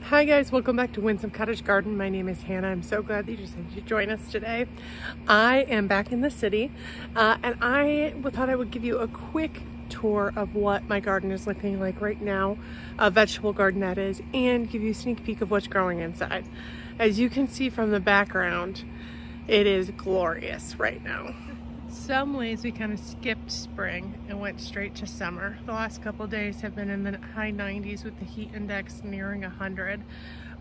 Hi guys, welcome back to Winsome Cottage Garden. My name is Hannah. I'm so glad that you decided to join us today. I am back in the city and I thought I would give you a quick tour of what my garden is looking like right now, a vegetable garden that is, and give you a sneak peek of what's growing inside. As you can see from the background, it is glorious right now. Some ways we kind of skipped spring and went straight to summer. The last couple days have been in the high 90s with the heat index nearing 100,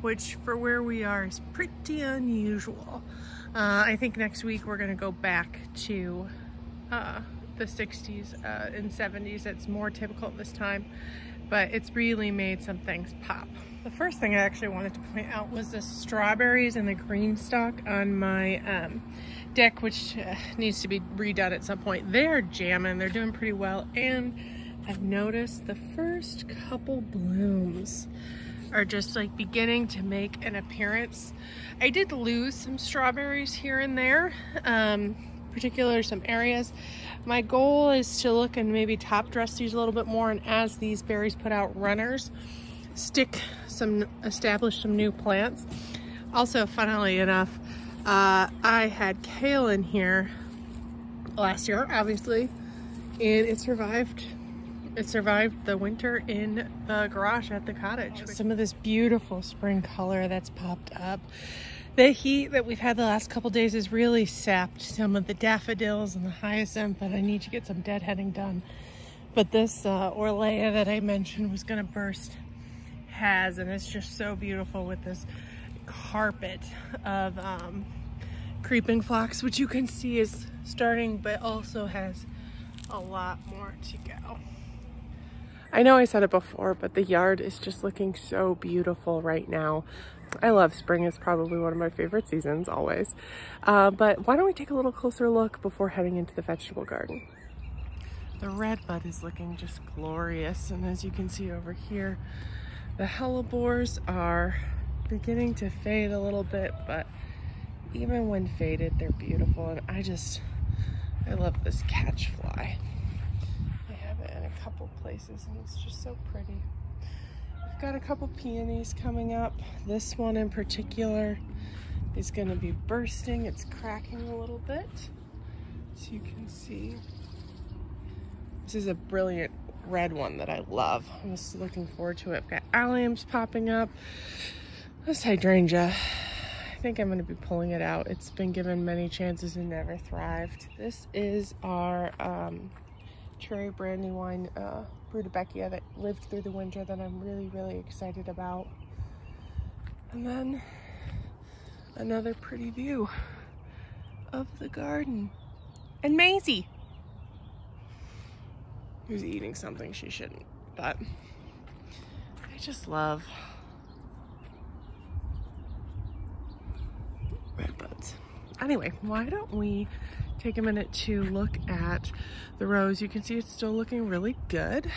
which for where we are is pretty unusual. I think next week we're gonna go back to the 60s and 70s. It's more typical at this time, but it's really made some things pop. The first thing I actually wanted to point out was the strawberries and the green stalk on my deck, which needs to be redone at some point. They're jamming, they're doing pretty well, and I've noticed the first couple blooms are just like beginning to make an appearance. I did lose some strawberries here and there, particularly some areas. My goal is to look and maybe top dress these a little bit more, and as these berries put out runners, establish some new plants. Also, funnily enough, I had kale in here last year, obviously, and it survived the winter in the garage at the cottage. Some of this beautiful spring color that's popped up. The heat that we've had the last couple days has really sapped some of the daffodils and the hyacinth, and I need to get some deadheading done. But this Orlea that I mentioned was gonna burst has, and it's just so beautiful with this carpet of creeping phlox, which you can see is starting, but also has a lot more to go. I know I said it before, but the yard is just looking so beautiful right now. I love spring. It's probably one of my favorite seasons always. But why don't we take a little closer look before heading into the vegetable garden? The red bud is looking just glorious, and as you can see over here, the hellebores are beginning to fade a little bit, but even when faded, they're beautiful. And I love this catch fly. I have it in a couple places and it's just so pretty. I've got a couple peonies coming up. This one in particular is gonna be bursting. It's cracking a little bit, so you can see. This is a brilliant red one that I love. I'm just looking forward to it. I've got alliums popping up. This hydrangea, I think I'm going to be pulling it out. It's been given many chances and never thrived. This is our cherry brandy wine Rudbeckia that lived through the winter that I'm really excited about. And then another pretty view of the garden. And Maisie, who's eating something she shouldn't, but I just love red buds. Anyway, why don't we take a minute to look at the rows. You can see it's still looking really good,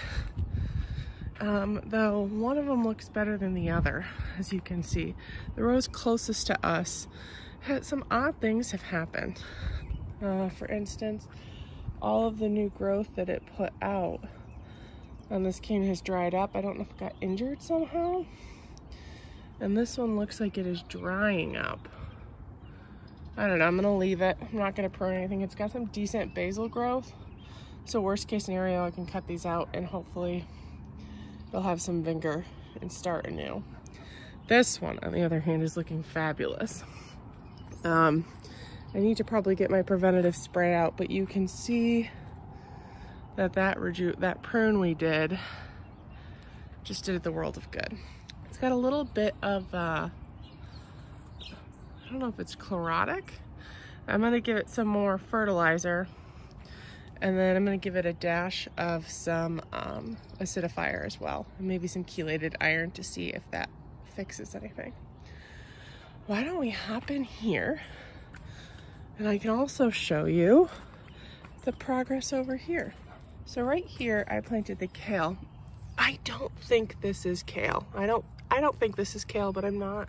though one of them looks better than the other. As you can see, the rows closest to us had some odd things have happened. For instance, all of the new growth that it put out on this cane has dried up. I don't know if it got injured somehow. And this one looks like it is drying up. I don't know, I'm gonna leave it. I'm not gonna prune anything. It's got some decent basil growth. So worst case scenario, I can cut these out and hopefully they'll have some vigor and start anew. This one, on the other hand, is looking fabulous. I need to probably get my preventative spray out, but you can see that that prune we did just did the world of good. It's got a little bit of I don't know if it's chlorotic. I'm gonna give it some more fertilizer, and then I'm gonna give it a dash of some acidifier as well, and maybe some chelated iron to see if that fixes anything. Why don't we hop in here, and I can also show you the progress over here. So right here, I planted the kale. I don't think this is kale. I don't think this is kale, but I'm not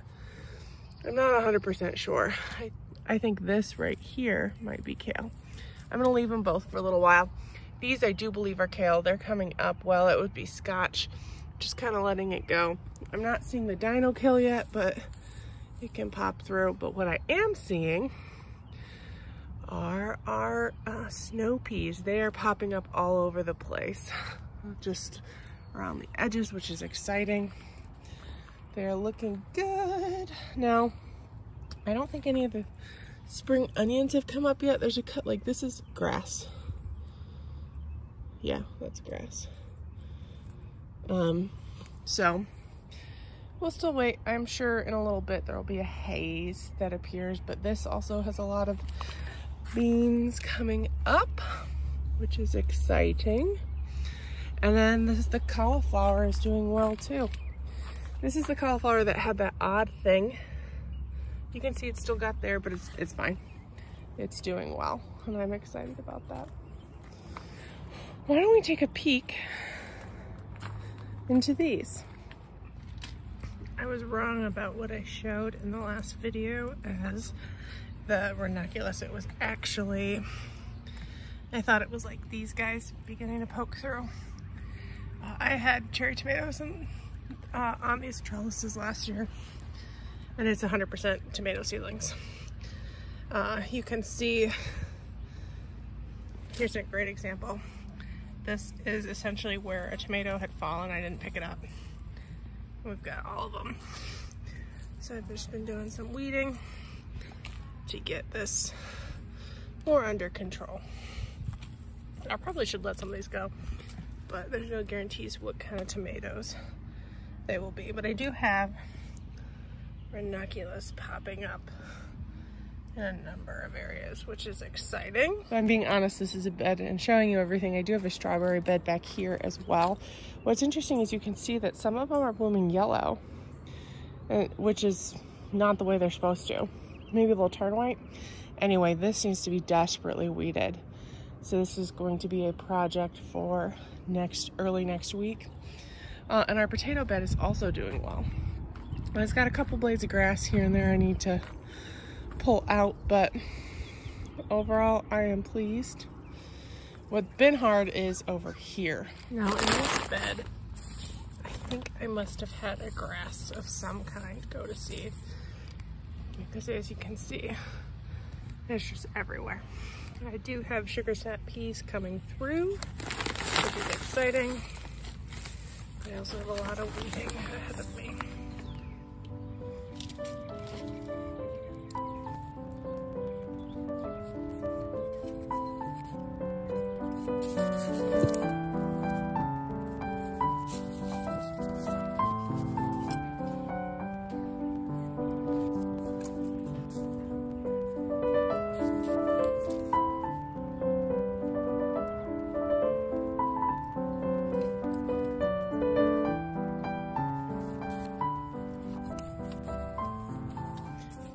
100% sure. I think this right here might be kale. I'm gonna leave them both for a little while. These I do believe are kale. They're coming up well. It would be scotch just kind of letting it go. I'm not seeing the dino kill yet, but it can pop through. But what I am seeing are our snow peas. They are popping up all over the place, just around the edges, which is exciting. They're looking good. Now, I don't think any of the spring onions have come up yet. There's a cut, like this is grass. Yeah, that's grass. So we'll still wait. I'm sure in a little bit there'll be a haze that appears, but this also has a lot of beans coming up, which is exciting. And then the cauliflower is doing well too. This is the cauliflower that had that odd thing. You can see it's still got there, but it's fine. It's doing well, and I'm excited about that. Why don't we take a peek into these? I was wrong about what I showed in the last video as the ranunculus. It was actually, I thought it was like these guys beginning to poke through. I had cherry tomatoes on these trellises last year, and it's 100% tomato seedlings. You can see, here's a great example. This is essentially where a tomato had fallen. I didn't pick it up. We've got all of them. So I've just been doing some weeding to get this more under control. I probably should let some of these go, but there's no guarantees what kind of tomatoes they will be. But I do have ranunculus popping up in a number of areas, which is exciting. If I'm being honest, this is a bed, and showing you everything, I do have a strawberry bed back here as well. What's interesting is you can see that some of them are blooming yellow, which is not the way they're supposed to. Maybe they'll turn white. Anyway, this needs to be desperately weeded. So this is going to be a project for early next week. And our potato bed is also doing well. And it's got a couple blades of grass here and there I need to pull out, but overall I am pleased. What's been hard is over here. Now in this bed, I think I must have had a grass of some kind go to seed, because as you can see, it's just everywhere. I do have sugar snap peas coming through, which is exciting. I also have a lot of weeding ahead of me.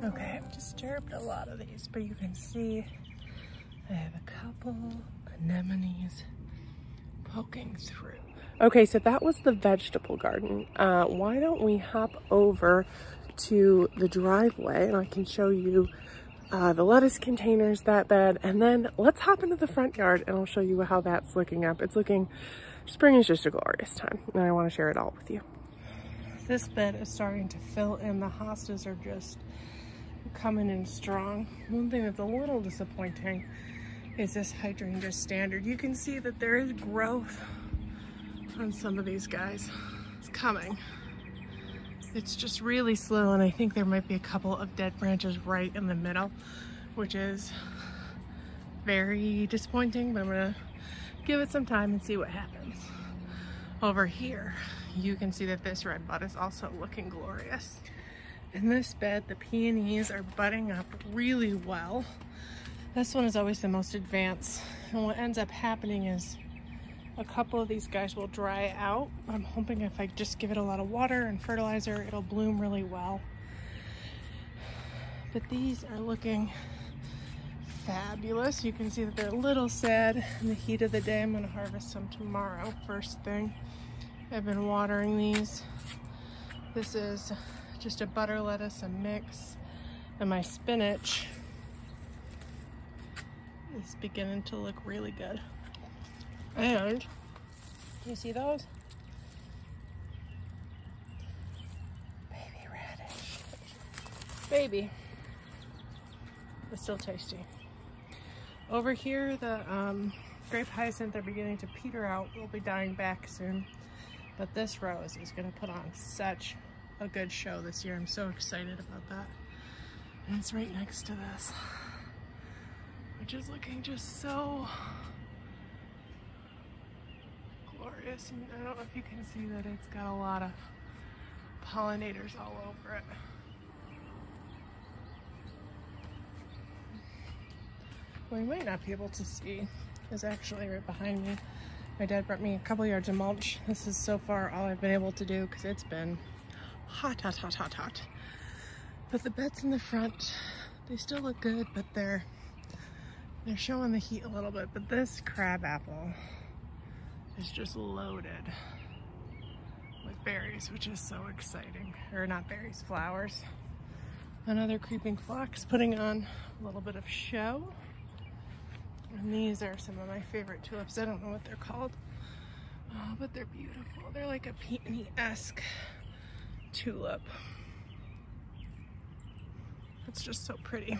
Okay, I've disturbed a lot of these, but you can see I have a couple anemones poking through. Okay, so that was the vegetable garden. Why don't we hop over to the driveway and I can show you the lettuce containers, that bed, and then let's hop into the front yard and I'll show you how that's looking up. It's looking, spring is just a glorious time, and I want to share it all with you. This bed is starting to fill in. The hostas are just coming in strong. One thing that's a little disappointing is this hydrangea standard. You can see that there is growth on some of these guys. It's coming. It's just really slow, and I think there might be a couple of dead branches right in the middle, which is very disappointing, but I'm gonna give it some time and see what happens. Over here, you can see that this red bud is also looking glorious. In this bed, the peonies are budding up really well. This one is always the most advanced, and what ends up happening is a couple of these guys will dry out. I'm hoping if I just give it a lot of water and fertilizer, it'll bloom really well. But these are looking fabulous. You can see that they're a little sad in the heat of the day. I'm gonna harvest some tomorrow, first thing. I've been watering these. This is just a butter lettuce, a mix, and my spinach is beginning to look really good. And you see those? baby. But still tasty. Over here, the grape hyacinth are beginning to peter out. Will be dying back soon. But this rose is going to put on such a good show this year. I'm so excited about that. And it's right next to this, which is looking just so glorious. And I don't know if you can see that it's got a lot of pollinators all over it. What you might not be able to see is actually right behind me. My dad brought me a couple yards of mulch. This is so far all I've been able to do because it's been hot, hot, hot, hot, hot. But the beds in the front, they still look good, but they're showing the heat a little bit. But this crab apple is just loaded with berries, which is so exciting. Or not berries, flowers. Another creeping phlox putting on a little bit of show. And these are some of my favorite tulips. I don't know what they're called, but they're beautiful. They're like a peony-esque tulip. It's just so pretty.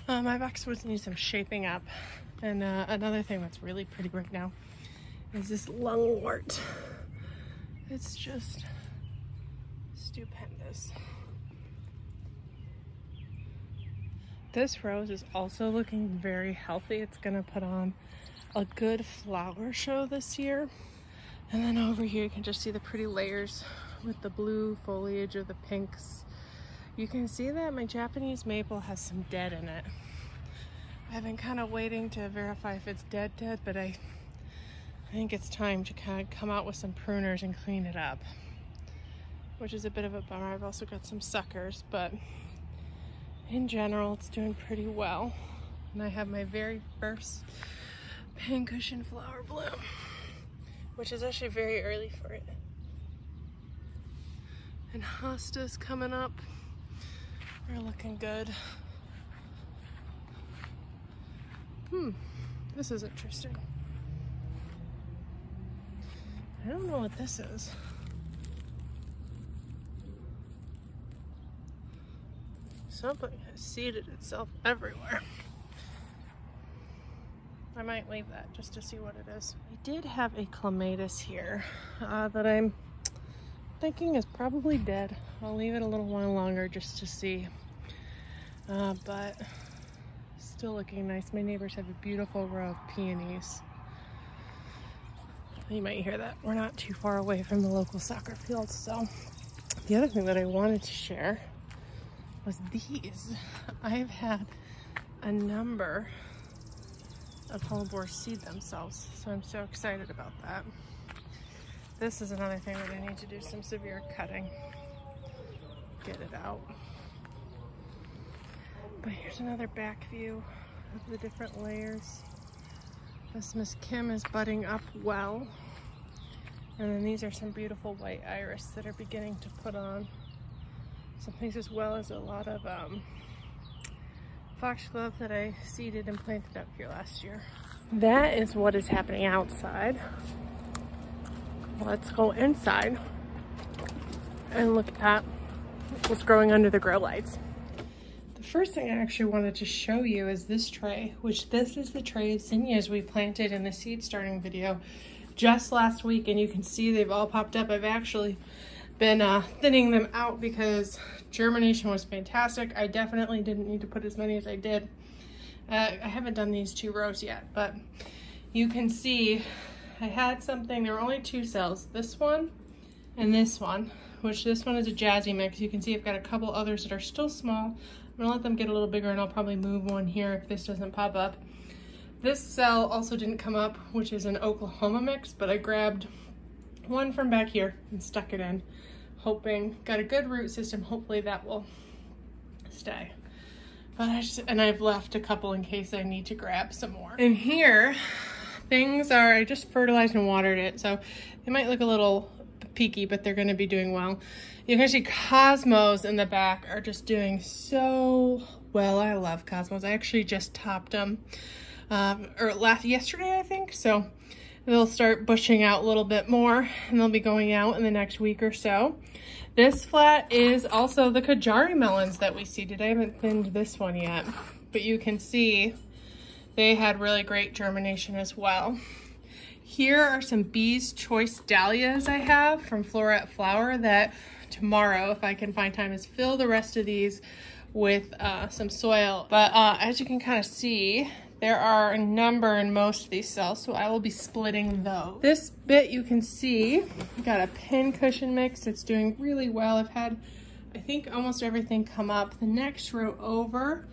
My boxwoods need some shaping up. And another thing that's really pretty right now is this lungwort. It's just stupendous. This rose is also looking very healthy. It's gonna put on a good flower show this year. And then over here you can just see the pretty layers with the blue foliage of the pinks. You can see that my Japanese maple has some dead in it. I've been kind of waiting to verify if it's dead, but I think it's time to kind of come out with some pruners and clean it up, which is a bit of a bummer. I've also got some suckers, but in general, it's doing pretty well. And I have my very first pincushion flower bloom, which is actually very early for it. And hostas coming up are looking good. This is interesting. I don't know what this is. Something has seeded itself everywhere. I might leave that just to see what it is. I did have a clematis here that I'm thinking is probably dead. I'll leave it a little while longer just to see. But still looking nice. My neighbors have a beautiful row of peonies. You might hear that. We're not too far away from the local soccer field. So the other thing that I wanted to share was these. I've had a number of hellebores seed themselves, so I'm so excited about that. This is another thing that I need to do some severe cutting. Get it out. But here's another back view of the different layers. This Miss Kim is budding up well. And then these are some beautiful white iris that are beginning to put on some things, as well as a lot of foxglove that I seeded and planted up here last year. That is what is happening outside. Let's go inside and look at what's growing under the grow lights. The first thing I actually wanted to show you is this tray, which this is the tray of zinnias we planted in the seed starting video just last week, and you can see they've all popped up. I've actually been thinning them out because germination was fantastic. I definitely didn't need to put as many as I did. I haven't done these 2 rows yet, but you can see I had something. There were only 2 cells, this one and this one, which this one is a jazzy mix. You can see I've got a couple others that are still small. I'm gonna let them get a little bigger and I'll probably move one here if this doesn't pop up. This cell also didn't come up, which is an Oklahoma mix, but I grabbed one from back here and stuck it in, hoping, got a good root system, hopefully that will stay. But I've left a couple in case I need to grab some more. In here, things are, I just fertilized and watered it, so they might look a little peaky, but they're gonna be doing well. You can see Cosmos in the back are just doing so well. I love Cosmos. I actually just topped them yesterday, I think. So They'll start bushing out a little bit more, and they'll be going out in the next week or so. This flat is also the Kajari melons that we seeded. I haven't thinned this one yet, but you can see they had really great germination as well. Here are some Bee's Choice Dahlias I have from Floret Flower that tomorrow, if I can find time, is fill the rest of these with some soil. But as you can kind of see, there are a number in most of these cells, so I will be splitting those. This bit you can see, got a pin cushion mix. It's doing really well. I've had, I think, almost everything come up. The next row over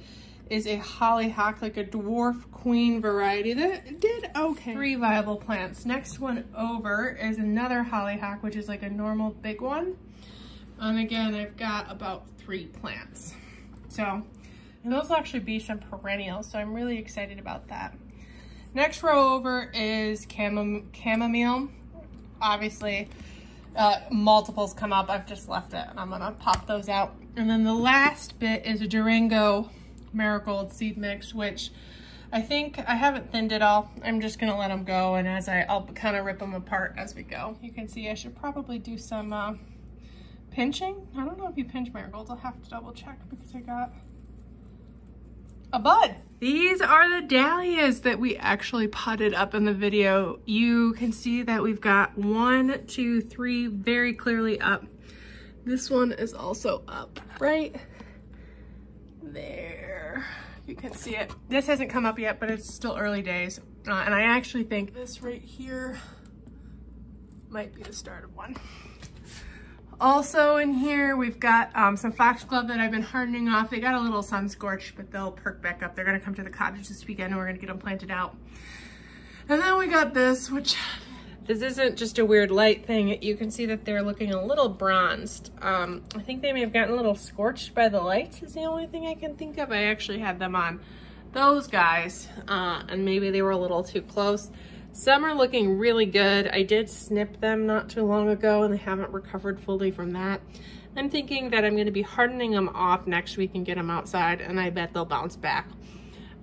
is a hollyhock, like a dwarf queen variety that did okay. 3 viable plants. Next one over is another hollyhock, which is like a normal big one. And again, I've got about 3 plants. So, and those will actually be some perennials, so I'm really excited about that. Next row over is chamomile. Obviously, multiples come up. I've just left it, and I'm gonna pop those out. And then the last bit is a Durango Marigold seed mix, which I think I haven't thinned it all. I'm just gonna let them go, and I'll kind of rip them apart as we go. You can see I should probably do some pinching. I don't know if you pinch marigolds. I'll have to double check because I got a bud. These are the dahlias that we actually potted up in the video. You can see that we've got 1, 2, 3 very clearly up. This one is also up right there. You can see it. This hasn't come up yet, but it's still early days. And I actually think this right here might be the start of one. Also in here, we've got some foxglove that I've been hardening off. They got a little sun scorched, but they'll perk back up. They're gonna come to the cottage this weekend and we're gonna get them planted out. And then we got this, which this isn't just a weird light thing. You can see that they're looking a little bronzed. I think they may have gotten a little scorched by the lights is the only thing I can think of. I actually had them on those guys and maybe they were a little too close. Some are looking really good. I did snip them not too long ago and they haven't recovered fully from that. I'm thinking that I'm gonna be hardening them off next week and get them outside, and I bet they'll bounce back.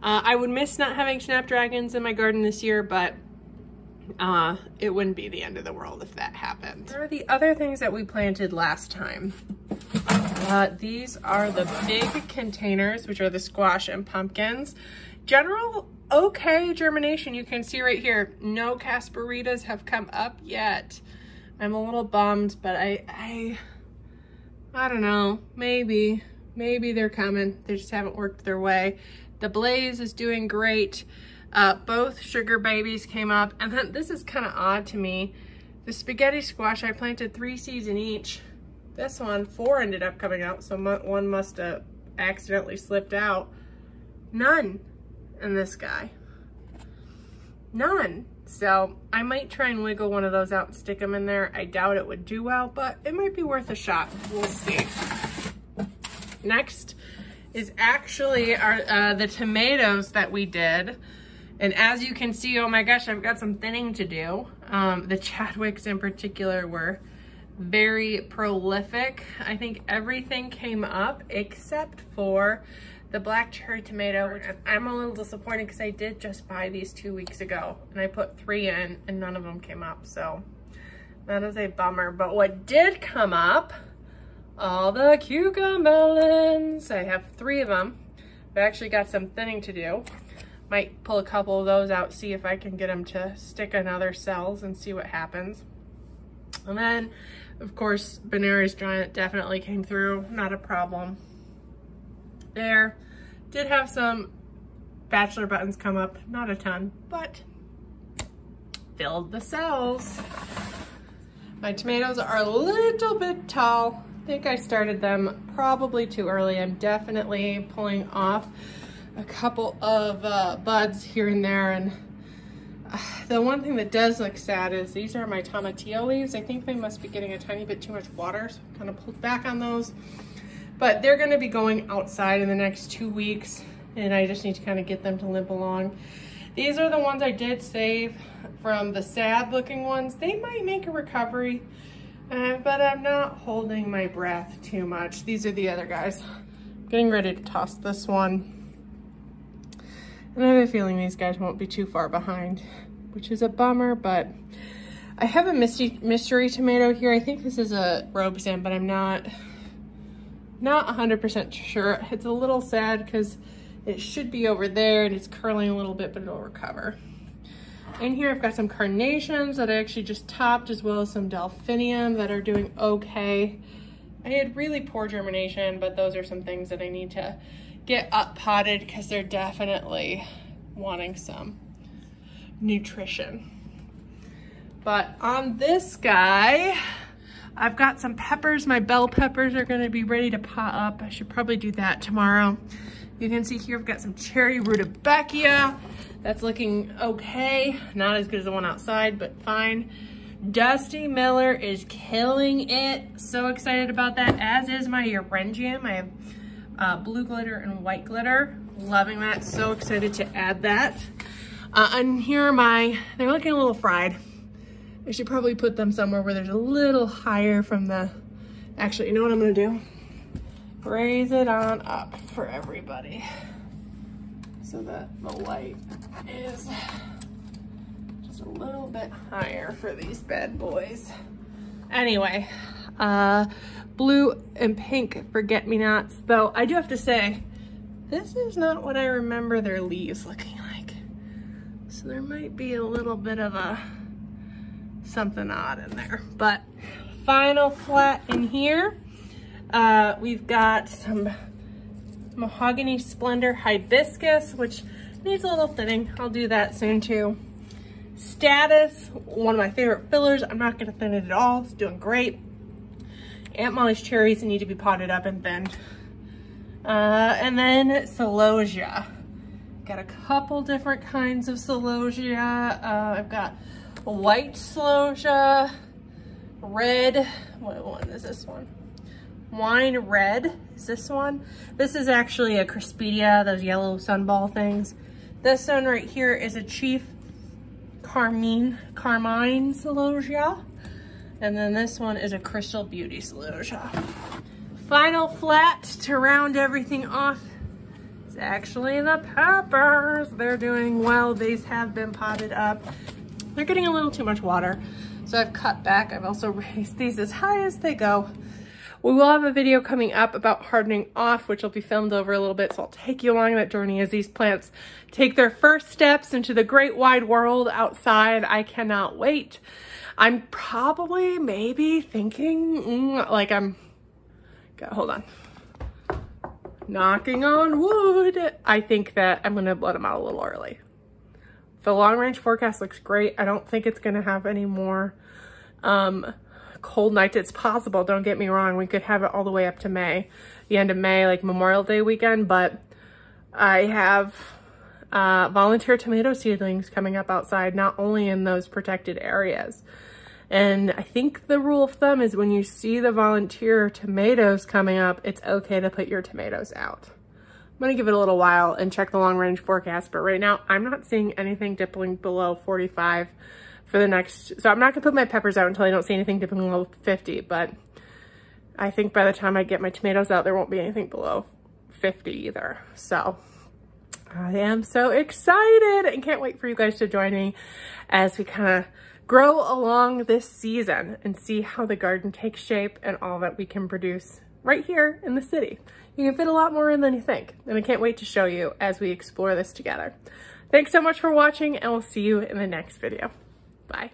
I would miss not having snapdragons in my garden this year, but it wouldn't be the end of the world if that happened. There are the other things that we planted last time. These are the big containers, which are the squash and pumpkins. General okay germination. You can see right here, no Casperitas have come up yet. I'm a little bummed, but I don't know, maybe they're coming. They just haven't worked their way. The Blaze is doing great. Both sugar babies came up, and then this is kind of odd to me. The spaghetti squash, I planted 3 seeds in each. This one, 4 ended up coming out, so one must have accidentally slipped out. None in this guy. None. So I might try and wiggle one of those out and stick them in there. I doubt it would do well, but it might be worth a shot. We'll see. Next is actually the tomatoes that we did. And as you can see, oh my gosh, I've got some thinning to do. The Chadwicks in particular were very prolific. I think everything came up except for the black cherry tomato, which I'm a little disappointed because I did just buy these 2 weeks ago and I put 3 in and none of them came up. So that is a bummer. But what did come up, all the cucamelons. I have 3 of them. I've actually got some thinning to do. Might pull a couple of those out, see if I can get them to stick on other cells and see what happens. And then, of course, Benares Giant definitely came through, not a problem. There, did have some bachelor buttons come up, not a ton, but filled the cells. My tomatoes are a little bit tall. I think I started them probably too early. I'm definitely pulling off a couple of buds here and there, and the one thing that does look sad is these are my tomatillo leaves. I think they must be getting a tiny bit too much water, so I'm kind of pulled back on those. But they're gonna be going outside in the next 2 weeks, and I just need to kind of get them to limp along. These are the ones I did save from the sad looking ones. They might make a recovery, but I'm not holding my breath too much. These are the other guys. Getting ready to toss this one. And I have a feeling these guys won't be too far behind. which is a bummer, but I have a mystery tomato here. I think this is a Robeson, but I'm not 100% sure. It's a little sad because it should be over there and it's curling a little bit, but it'll recover. In here, I've got some carnations that I actually just topped, as well as some delphinium that are doing okay. I had really poor germination, but those are some things that I need to get up potted because they're definitely wanting some nutrition. But on this guy, I've got some peppers. My bell peppers are gonna be ready to pot up. I should probably do that tomorrow. You can see here, I've got some cherry rutabaga. That's looking okay. Not as good as the one outside, but fine. Dusty Miller is killing it. So excited about that, as is my Eurangium. I have blue glitter and white glitter. Loving that, so excited to add that. And here are they're looking a little fried. I should probably put them somewhere where there's a little higher from the, actually, you know what I'm gonna do? Raise it on up for everybody so that the light is just a little bit higher for these bad boys. Anyway, blue and pink forget-me-nots, though I do have to say, this is not what I remember their leaves looking like. So there might be a little bit of something odd in there, but final flat in here. We've got some Mahogany Splendor Hibiscus, which needs a little thinning. I'll do that soon too. Status, one of my favorite fillers. I'm not gonna thin it at all, it's doing great. Aunt Molly's cherries need to be potted up and thinned. And then celosia. Got a couple different kinds of celosia. I've got white celosia, red, what one is this one? Wine red is this one. This is actually a Crispidia, those yellow sunball things. This one right here is a Chief Carmine celosia. And then this one is a Crystal Beauty celosia. Final flat to round everything off is actually the peppers. They're doing well. These have been potted up. They're getting a little too much water, so I've cut back. I've also raised these as high as they go. We will have a video coming up about hardening off, which will be filmed over a little bit, so I'll take you along that journey as these plants take their first steps into the great wide world outside. I cannot wait. I'm probably maybe thinking, hold on. Knocking on wood. I think that I'm gonna let them out a little early. The long range forecast looks great. I don't think it's gonna have any more cold nights. It's possible, don't get me wrong. We could have it all the way up to May, the end of May, like Memorial Day weekend, but I have volunteer tomato seedlings coming up outside, not only in those protected areas. And I think the rule of thumb is when you see the volunteer tomatoes coming up, it's okay to put your tomatoes out. I'm gonna give it a little while and check the long range forecast, but right now I'm not seeing anything dipping below 45 for the next, so I'm not gonna put my peppers out until I don't see anything dipping below 50, but I think by the time I get my tomatoes out, there won't be anything below 50 either. So I am so excited and can't wait for you guys to join me as we kind of grow along this season and see how the garden takes shape and all that we can produce right here in the city. You can fit a lot more in than you think, and I can't wait to show you as we explore this together. Thanks so much for watching, and we'll see you in the next video. Bye.